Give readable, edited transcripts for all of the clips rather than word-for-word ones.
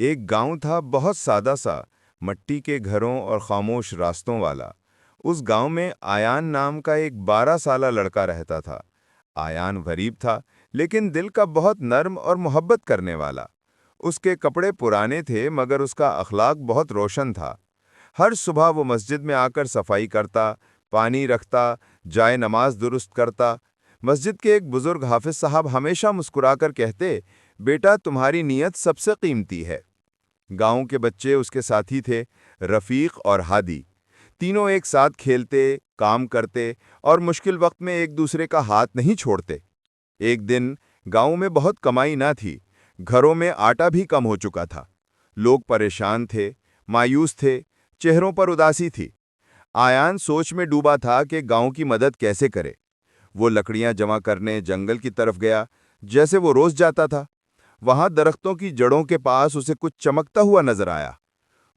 ایک گاؤں تھا بہت سادہ سا، مٹی کے گھروں اور خاموش راستوں والا۔ اس گاؤں میں آیان نام کا ایک 12 سالہ لڑکا رہتا تھا۔ آیان غریب تھا، لیکن دل کا بہت نرم اور محبت کرنے والا۔ اس کے کپڑے پرانے تھے مگر اس کا اخلاق بہت روشن تھا۔ ہر صبح وہ مسجد میں آ کر صفائی کرتا، پانی رکھتا، جائے نماز درست کرتا۔ مسجد کے ایک بزرگ حافظ صاحب ہمیشہ مسکرا کر کہتے، بیٹا تمہاری نیت سب سے قیمتی ہے۔ گاؤں کے بچے اس کے ساتھی تھے، رفیق اور ہادی۔ تینوں ایک ساتھ کھیلتے، کام کرتے اور مشکل وقت میں ایک دوسرے کا ہاتھ نہیں چھوڑتے۔ ایک دن گاؤں میں بہت کمائی نہ تھی، گھروں میں آٹا بھی کم ہو چکا تھا۔ لوگ پریشان تھے، مایوس تھے، چہروں پر اداسی تھی۔ آیان سوچ میں ڈوبا تھا کہ گاؤں کی مدد کیسے کرے۔ وہ لکڑیاں جمع کرنے جنگل کی طرف گیا، جیسے وہ روز جاتا تھا۔ وہاں درختوں کی جڑوں کے پاس اسے کچھ چمکتا ہوا نظر آیا۔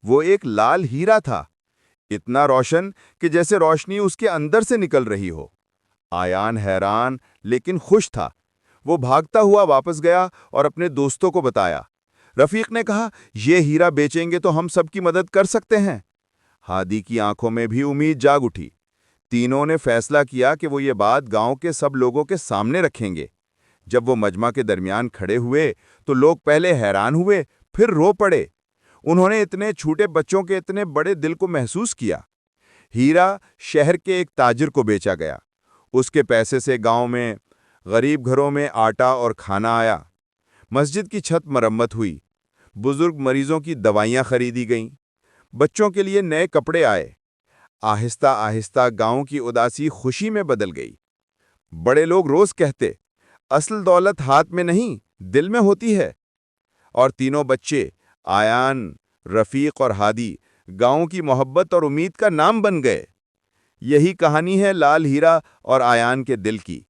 وہ ایک لال ہیرا تھا، اتنا روشن کہ جیسے روشنی اس کے اندر سے نکل رہی ہو۔ آیان حیران لیکن خوش تھا۔ وہ بھاگتا ہوا واپس گیا اور اپنے دوستوں کو بتایا۔ رفیق نے کہا، یہ ہیرا بیچیں گے تو ہم سب کی مدد کر سکتے ہیں۔ ہادی کی آنکھوں میں بھی امید جاگ اٹھی۔ تینوں نے فیصلہ کیا کہ وہ یہ بات گاؤں کے سب لوگوں کے سامنے رکھیں گے۔ جب وہ مجمع کے درمیان کھڑے ہوئے تو لوگ پہلے حیران ہوئے، پھر رو پڑے۔ انہوں نے اتنے چھوٹے بچوں کے اتنے بڑے دل کو محسوس کیا۔ ہیرا شہر کے ایک تاجر کو بیچا گیا۔ اس کے پیسے سے گاؤں میں غریب گھروں میں آٹا اور کھانا آیا۔ مسجد کی چھت مرمت ہوئی، بزرگ مریضوں کی دوائیاں خریدی گئیں، بچوں کے لیے نئے کپڑے آئے۔ آہستہ آہستہ گاؤں کی اداسی خوشی میں بدل گئی۔ بڑے لوگ روز کہتے، اصل دولت ہاتھ میں نہیں، دل میں ہوتی ہے۔ اور تینوں بچے، آیان، رفیق اور ہادی، گاؤں کی محبت اور امید کا نام بن گئے۔ یہی کہانی ہے لال ہیرا اور آیان کے دل کی،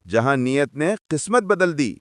جہاں نیت نے قسمت بدل دی۔